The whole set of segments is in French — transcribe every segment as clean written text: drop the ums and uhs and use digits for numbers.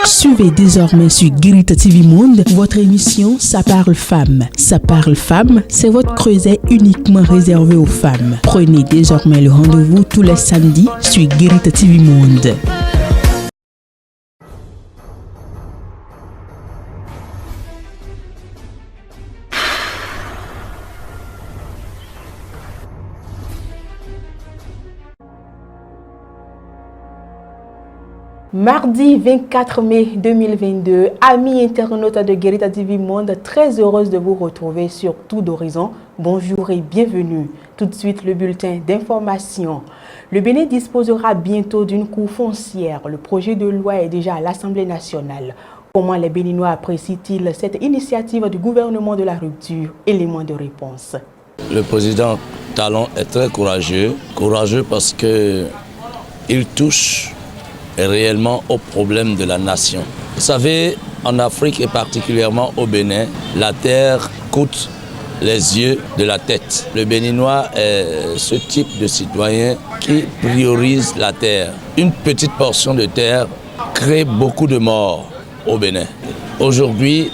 Suivez désormais sur Guérita TV Monde votre émission Ça parle femmes. Ça parle femmes, c'est votre creuset uniquement réservé aux femmes. Prenez désormais le rendez-vous tous les samedis sur Guérita TV Monde. Mardi 24 mai 2022, amis internautes de Guérita TV Monde, très heureuse de vous retrouver sur Tout d'Horizon. Bonjour et bienvenue. Tout de suite, le bulletin d'information. Le Bénin disposera bientôt d'une cour foncière. Le projet de loi est déjà à l'Assemblée nationale. Comment les Béninois apprécient-ils cette initiative du gouvernement de la rupture? Élément de réponse. Le président Talon est très courageux. Courageux parce qu'il touche réellement aux problèmes de la nation. Vous savez, en Afrique et particulièrement au Bénin, la terre coûte les yeux de la tête. Le Béninois est ce type de citoyen qui priorise la terre. Une petite portion de terre crée beaucoup de morts au Bénin. Aujourd'hui,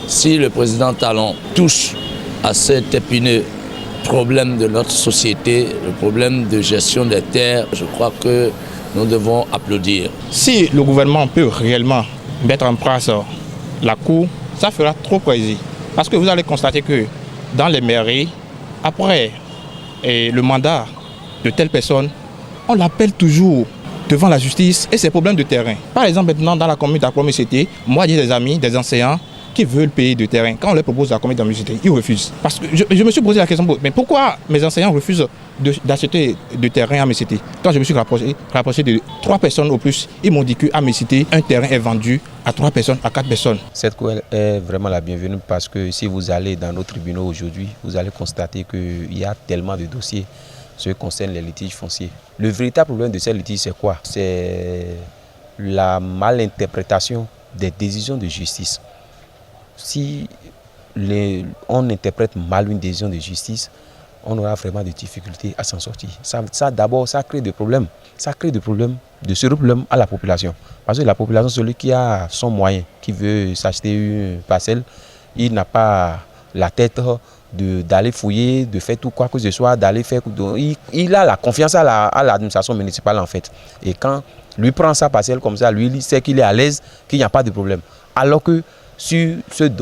si le président Talon touche à cet épineux problème de notre société, le problème de gestion des terres, je crois que nous devons applaudir. Si le gouvernement peut réellement mettre en place la cour, ça fera trop plaisir. Parce que vous allez constater que dans les mairies, après le mandat de telle personne, on l'appelle toujours devant la justice et ses problèmes de terrain. Par exemple, maintenant dans la commune d'Akromé-Cité, moi j'ai des amis, des enseignants qui veulent payer du terrain. Quand on leur propose la commune d'Akromé-Cité, ils refusent. Parce que je me suis posé la question, mais pourquoi mes enseignants refusent d'acheter du terrain à Mécité? Quand je me suis rapproché de 3 personnes au plus, ils m'ont dit qu'à Mécité, un terrain est vendu à 3 personnes, à 4 personnes. Cette cour est vraiment la bienvenue parce que si vous allez dans nos tribunaux aujourd'hui, vous allez constater qu'il y a tellement de dossiers ce qui concerne les litiges fonciers. Le véritable problème de ces litiges, c'est quoi? C'est la malinterprétation des décisions de justice. Si on interprète mal une décision de justice, on aura vraiment des difficultés à s'en sortir. Ça d'abord, ça crée des problèmes. Ça crée des problèmes, de sérieux problèmes à la population. Parce que la population, celui qui a son moyen, qui veut s'acheter une parcelle, il n'a pas la tête d'aller fouiller, de faire tout quoi que ce soit, d'aller faire... Il a la confiance à l'administration municipale en fait. Et quand lui prend sa parcelle comme ça, lui il sait qu'il est à l'aise, qu'il n'y a pas de problème. Alors que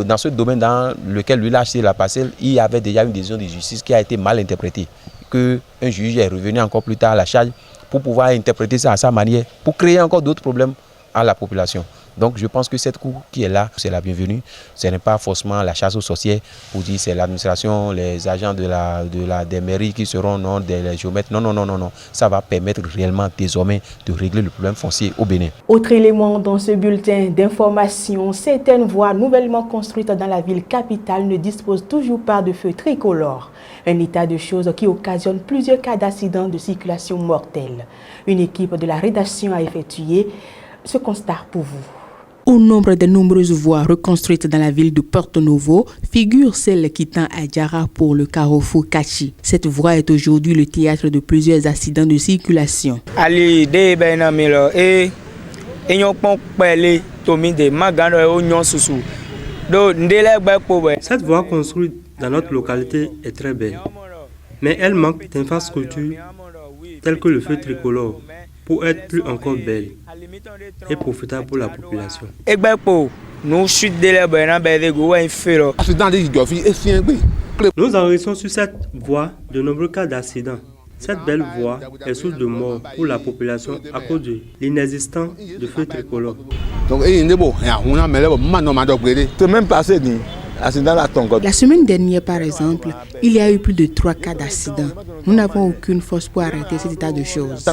dans ce domaine dans lequel lui a acheté la parcelle, il y avait déjà une décision de justice qui a été mal interprétée. Qu'un juge est revenu encore plus tard à la charge pour pouvoir interpréter ça à sa manière, pour créer encore d'autres problèmes à la population. Donc je pense que cette cour qui est là, c'est la bienvenue. Ce n'est pas forcément la chasse aux sorcières pour dire c'est l'administration, les agents des mairies qui seront non, des géomètres. Non. Ça va permettre réellement désormais de régler le problème foncier au Bénin. Autre élément dans ce bulletin d'information, certaines voies nouvellement construites dans la ville capitale ne disposent toujours pas de feux tricolores. Un état de choses qui occasionne plusieurs cas d'accidents de circulation mortels. Une équipe de la rédaction a effectué ce constat pour vous. Au nombre des nombreuses voies reconstruites dans la ville de Porto Novo figure celle qui tend à Diara pour le carrefour Kachi. Cette voie est aujourd'hui le théâtre de plusieurs accidents de circulation. Cette voie construite dans notre localité est très belle, mais elle manque d'infrastructures telles que le feu tricolore pour être plus encore belle et profitable pour la population. Nous enregistrons sur cette voie de nombreux cas d'accidents. Cette belle voie est source de mort pour la population à cause de l'inexistence de feux tricolores. La semaine dernière, par exemple, il y a eu plus de 3 cas d'accident. Nous n'avons aucune force pour arrêter cet état de choses.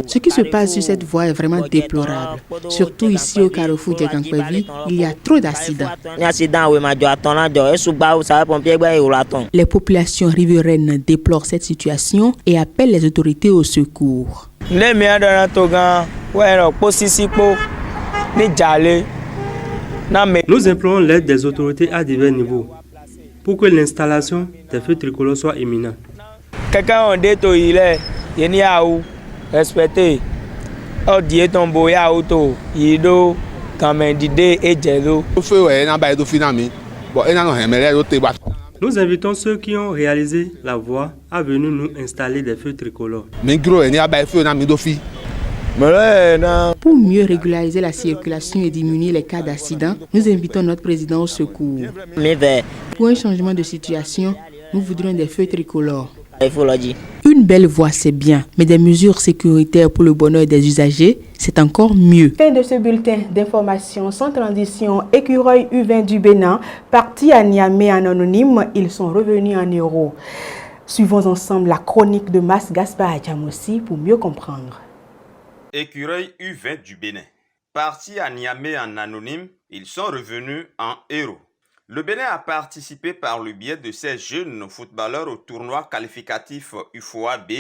Ce qui se passe sur cette voie est vraiment déplorable. Surtout ici au carrefour de Gankwevi, il y a trop d'accidents. Les populations riveraines déplorent cette situation et appellent les autorités au secours. Nous implorons l'aide des autorités à divers niveaux pour que l'installation des feux tricolores soit imminente. respecté. Odié tomboya auto, yido, kamendide et jello. Nous invitons ceux qui ont réalisé la voie à venir nous installer des feux tricolores. Pour mieux régulariser la circulation et diminuer les cas d'accident, nous invitons notre président au secours. Pour un changement de situation, nous voudrions des feux tricolores. Une belle voie, c'est bien, mais des mesures sécuritaires pour le bonheur des usagers, c'est encore mieux. Fin de ce bulletin d'information sans transition. Écureuil U20 du Bénin, partis à Niamey en anonyme, ils sont revenus en euros. Suivons ensemble la chronique de Mas Gaspard Adjamossi pour mieux comprendre. Écureuil U20 du Bénin. Partis à Niamey en anonyme, ils sont revenus en héros. Le Bénin a participé par le biais de ses jeunes footballeurs au tournoi qualificatif UFOA B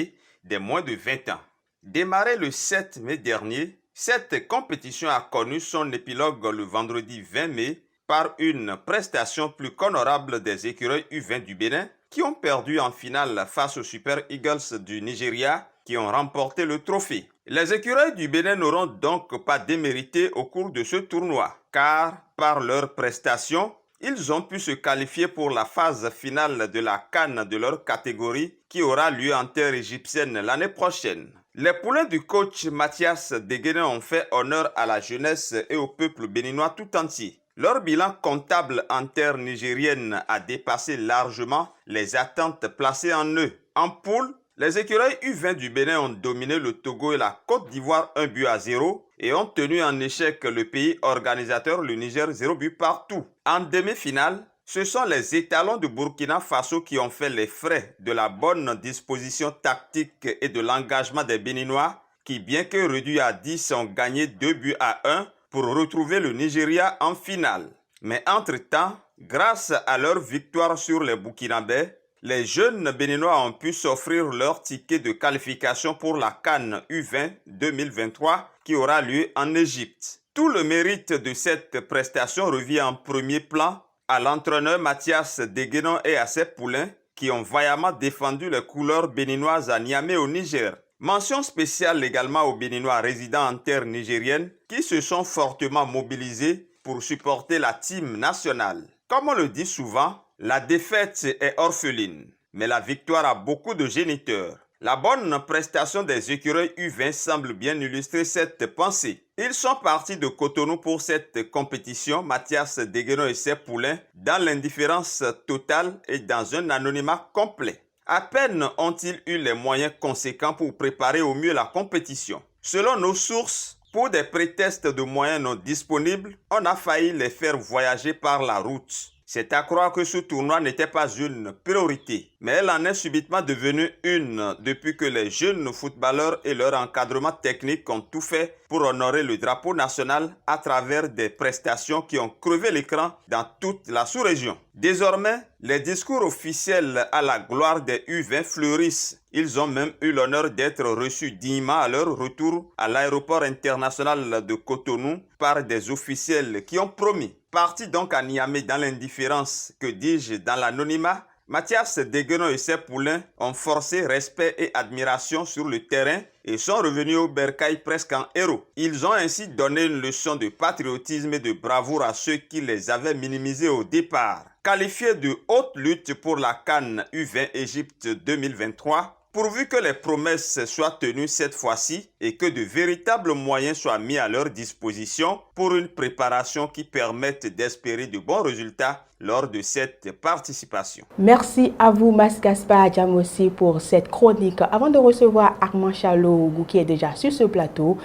des moins de 20 ans. Démarré le 7 mai dernier, cette compétition a connu son épilogue le vendredi 20 mai par une prestation plus qu'honorable des écureuils U20 du Bénin qui ont perdu en finale face aux Super Eagles du Nigeria qui ont remporté le trophée. Les écureuils du Bénin n'auront donc pas démérité au cours de ce tournoi car par leur prestation, ils ont pu se qualifier pour la phase finale de la CAN de leur catégorie qui aura lieu en terre égyptienne l'année prochaine. Les poulains du coach Mathias Deguenin ont fait honneur à la jeunesse et au peuple béninois tout entier. Leur bilan comptable en terre nigérienne a dépassé largement les attentes placées en eux. En poule, les écureuils U20 du Bénin ont dominé le Togo et la Côte d'Ivoire 1-0 et ont tenu en échec le pays organisateur, le Niger, 0 but partout. En demi-finale, ce sont les étalons de Burkina Faso qui ont fait les frais de la bonne disposition tactique et de l'engagement des Béninois qui, bien que réduits à 10, ont gagné 2-1 pour retrouver le Nigeria en finale. Mais entre-temps, grâce à leur victoire sur les Burkinabés, les jeunes Béninois ont pu s'offrir leur ticket de qualification pour la CAN U20 2023 qui aura lieu en Égypte. Tout le mérite de cette prestation revient en premier plan à l'entraîneur Mathias Deguenin et à ses poulains qui ont vaillamment défendu les couleurs béninoises à Niamey au Niger. Mention spéciale également aux Béninois résidant en terre nigérienne qui se sont fortement mobilisés pour supporter la team nationale. Comme on le dit souvent, la défaite est orpheline, mais la victoire a beaucoup de géniteurs. La bonne prestation des écureuils U20 semble bien illustrer cette pensée. Ils sont partis de Cotonou pour cette compétition, Mathias Deguenin et ses poulains, dans l'indifférence totale et dans un anonymat complet. À peine ont-ils eu les moyens conséquents pour préparer au mieux la compétition. Selon nos sources, pour des prétextes de moyens non disponibles, on a failli les faire voyager par la route. C'est à croire que ce tournoi n'était pas une priorité, mais elle en est subitement devenue une depuis que les jeunes footballeurs et leur encadrement technique ont tout fait pour honorer le drapeau national à travers des prestations qui ont crevé l'écran dans toute la sous-région. Désormais, les discours officiels à la gloire des U20 fleurissent. Ils ont même eu l'honneur d'être reçus dignement à leur retour à l'aéroport international de Cotonou par des officiels qui ont promis. Partis donc à Niamey dans l'indifférence, que dis-je, dans l'anonymat, Mathias Deguenin et ses poulains ont forcé respect et admiration sur le terrain et sont revenus au bercail presque en héros. Ils ont ainsi donné une leçon de patriotisme et de bravoure à ceux qui les avaient minimisés au départ. Qualifiés de haute lutte pour la CAN U20 Égypte 2023, pourvu que les promesses soient tenues cette fois-ci et que de véritables moyens soient mis à leur disposition pour une préparation qui permette d'espérer de bons résultats lors de cette participation. Merci à vous, Mas Gaspard Adjamossi, pour cette chronique. Avant de recevoir Armand Chalogou qui est déjà sur ce plateau,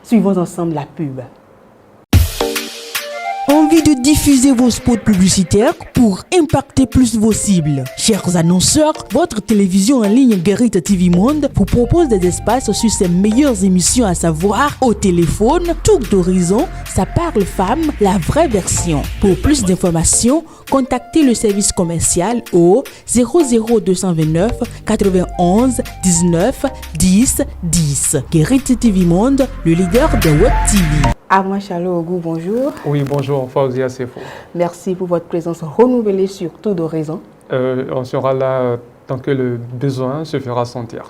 suivons ensemble la pub. Envie de diffuser vos spots publicitaires pour impacter plus vos cibles? Chers annonceurs, votre télévision en ligne Guérite TV Monde vous propose des espaces sur ses meilleures émissions, à savoir Au téléphone, Tour d'horizon, Ça parle femme, la vraie version. Pour plus d'informations, contactez le service commercial au 00229 91 19 10 10. Guérite TV Monde, le leader de Web TV. Armand Chalogou, bonjour. Oui, bonjour, Fauzia Sefo. Merci pour votre présence renouvelée sur Tour d'horizon. On sera là tant que le besoin se fera sentir.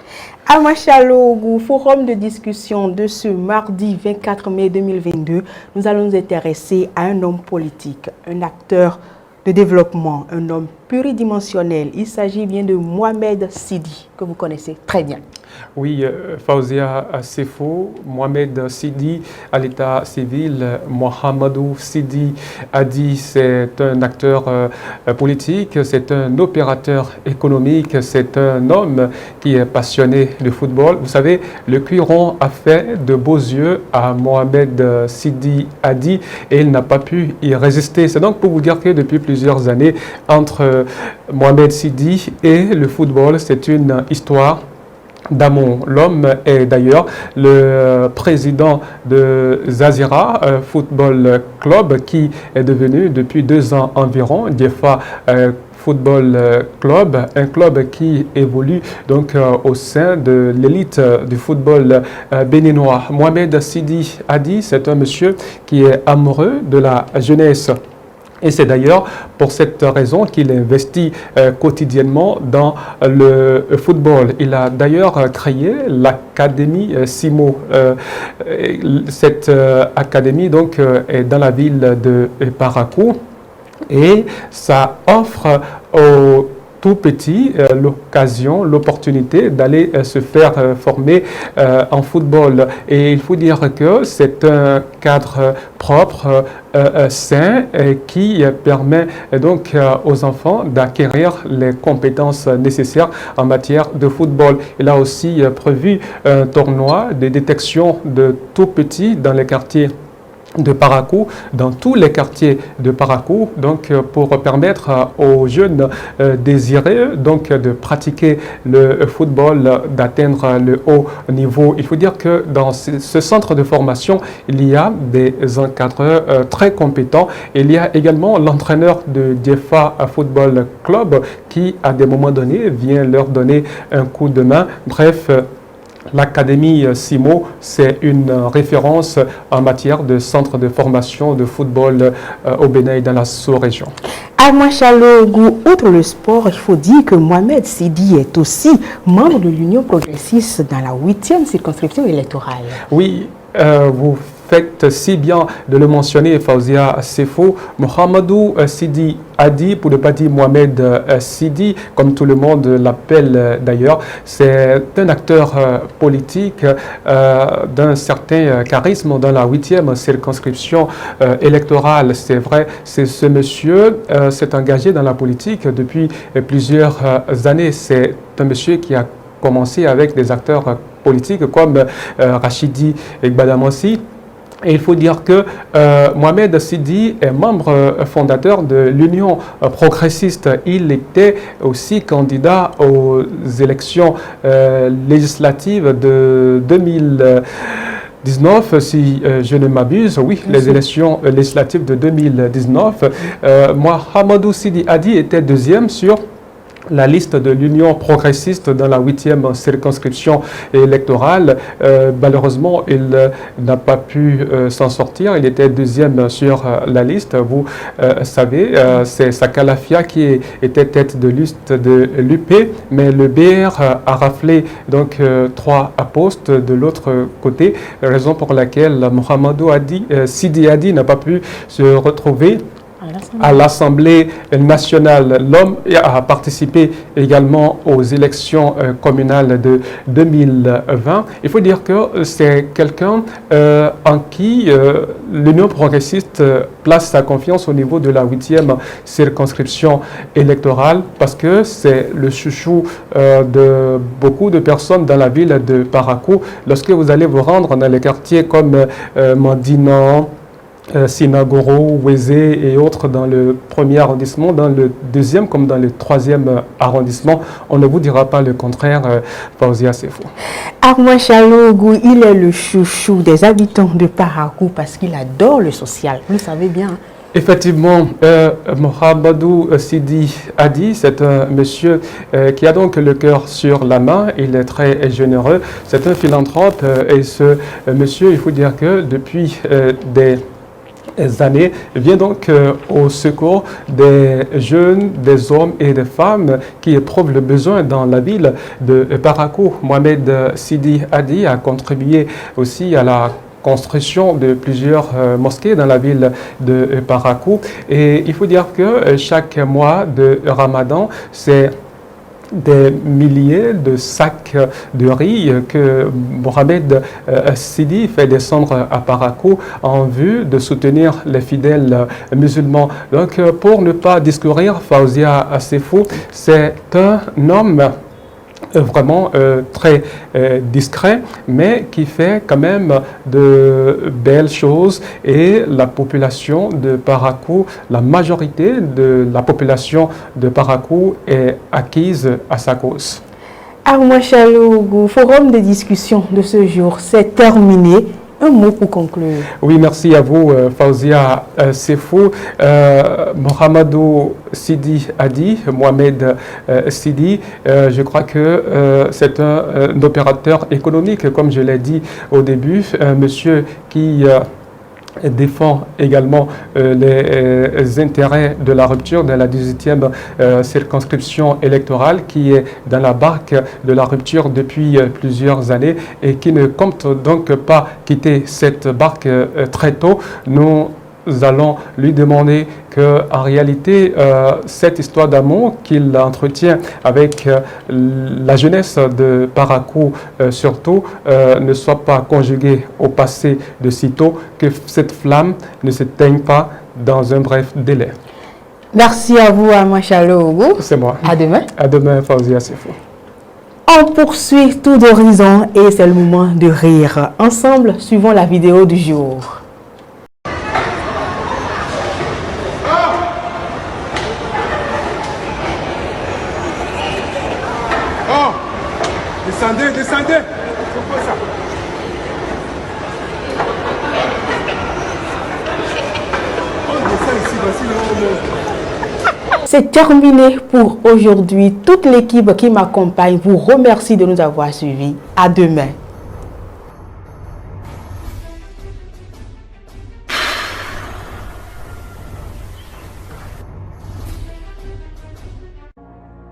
À Machalogou, forum de discussion de ce mardi 24 mai 2022, nous allons nous intéresser à un homme politique, un acteur de développement, un homme pluridimensionnel. Il s'agit bien de Mohamed Sidi, que vous connaissez très bien. Oui, Fauzia Sefo, Mohamed Sidi à l'état civil, Mohamedou Sidi Adi, c'est un acteur politique, c'est un opérateur économique, c'est un homme qui est passionné de football. Vous savez, le Cuiron a fait de beaux yeux à Mohamed Sidi Adi et il n'a pas pu y résister. C'est donc pour vous dire que depuis plusieurs années, entre Mohamed Sidi et le football, c'est une histoire d'amour. L'homme est d'ailleurs le président de Zazira Football Club qui est devenu depuis 2 ans environ Diefa Football Club, un club qui évolue donc au sein de l'élite du football béninois. Mohamed Sidi Adi, c'est un monsieur qui est amoureux de la jeunesse. Et c'est d'ailleurs pour cette raison qu'il investit quotidiennement dans le football. Il a d'ailleurs créé l'académie Simo. Cette académie donc est dans la ville de Parakou et ça offre aux tout petit l'occasion, l'opportunité d'aller se faire former en football. Et il faut dire que c'est un cadre propre, sain, qui permet donc aux enfants d'acquérir les compétences nécessaires en matière de football. Il a aussi prévu un tournoi de détection de tout petits dans les quartiers de Parakou, dans tous les quartiers de Parakou, donc pour permettre aux jeunes désireux donc de pratiquer le football, d'atteindre le haut niveau. Il faut dire que dans ce centre de formation, il y a des encadreurs très compétents. Il y a également l'entraîneur de Diefa Football Club qui, à des moments donnés, vient leur donner un coup de main. Bref, l'Académie Simo, c'est une référence en matière de centre de formation de football au Bénin et dans la sous-région. À Machalogou, outre le sport, il faut dire que Mohamed Sidi est aussi membre de l'Union progressiste dans la 8e circonscription électorale. Oui, vous faites si bien de le mentionner, Fauzia Sefo. Mohamedou Sidi Adi, pour ne pas dire Mohamed Sidi, comme tout le monde l'appelle d'ailleurs, c'est un acteur politique d'un certain charisme dans la 8e circonscription électorale. C'est vrai, c'est ce monsieur s'est engagé dans la politique depuis plusieurs années. C'est un monsieur qui a commencé avec des acteurs politiques comme Rachidi Gbadamassi. Et il faut dire que Mohamed Sidi est membre fondateur de l'Union progressiste. Il était aussi candidat aux élections législatives de 2019, si je ne m'abuse, oui, les élections législatives de 2019. Mohamedou Sidi Adi était deuxième sur la liste de l'Union progressiste dans la 8e circonscription électorale. Malheureusement, il n'a pas pu s'en sortir. Il était deuxième sur la liste. Vous savez, c'est Sakalafia qui était tête de liste de l'UP, mais le BR a raflé donc 3 postes de l'autre côté, raison pour laquelle Mohamedou Sidi Adi n'a pas pu se retrouver à l'Assemblée nationale. L'homme a participé également aux élections communales de 2020. Il faut dire que c'est quelqu'un en qui l'Union progressiste place sa confiance au niveau de la 8e circonscription électorale parce que c'est le chouchou de beaucoup de personnes dans la ville de Parakou. Lorsque vous allez vous rendre dans les quartiers comme Mandinan, Sinagoro, Wézé et autres dans le 1er arrondissement, dans le 2e comme dans le 3e arrondissement. On ne vous dira pas le contraire, Fauzia Sefo. Armand Chalogou, il est le chouchou des habitants de Parakou parce qu'il adore le social. Vous le savez bien. Effectivement, Mohamedou Sidi Adi, c'est un monsieur qui a donc le cœur sur la main. Il est très généreux. C'est un philanthrope et ce monsieur, il faut dire que depuis des années vient donc au secours des jeunes, des hommes et des femmes qui éprouvent le besoin dans la ville de Parakou. Mohamed Sidi Hadi a contribué aussi à la construction de plusieurs mosquées dans la ville de Parakou. Et il faut dire que chaque mois de Ramadan, c'est des milliers de sacs de riz que Mohamed Sidi fait descendre à Parakou en vue de soutenir les fidèles musulmans. Donc, pour ne pas discourir, Faouzia Assefou, c'est un homme vraiment très discret, mais qui fait quand même de belles choses, et la population de Parakou, la majorité de la population de Parakou est acquise à sa cause. Armand Chalougou, forum de discussion de ce jour, c'est terminé. Un mot pour conclure. Oui, merci à vous, Faouzia Sefou. Mohamedou Sidi Hadi, Mohamed Sidi, je crois que c'est un opérateur économique, comme je l'ai dit au début, un monsieur qui défend également les intérêts de la rupture de la 18e circonscription électorale, qui est dans la barque de la rupture depuis plusieurs années et qui ne compte donc pas quitter cette barque très tôt. Nous allons lui demander qu'en réalité, cette histoire d'amour qu'il entretient avec la jeunesse de Parakou surtout, ne soit pas conjuguée au passé de sitôt, que cette flamme ne s'éteigne pas dans un bref délai. Merci à vous, Armand Chalougou. C'est moi. À demain. À demain, Faouzia Sefou. On poursuit tout d'horizon et c'est le moment de rire. Ensemble, suivons la vidéo du jour. Descendez, descendez. C'est terminé pour aujourd'hui. Toute l'équipe qui m'accompagne vous remercie de nous avoir suivis. À demain.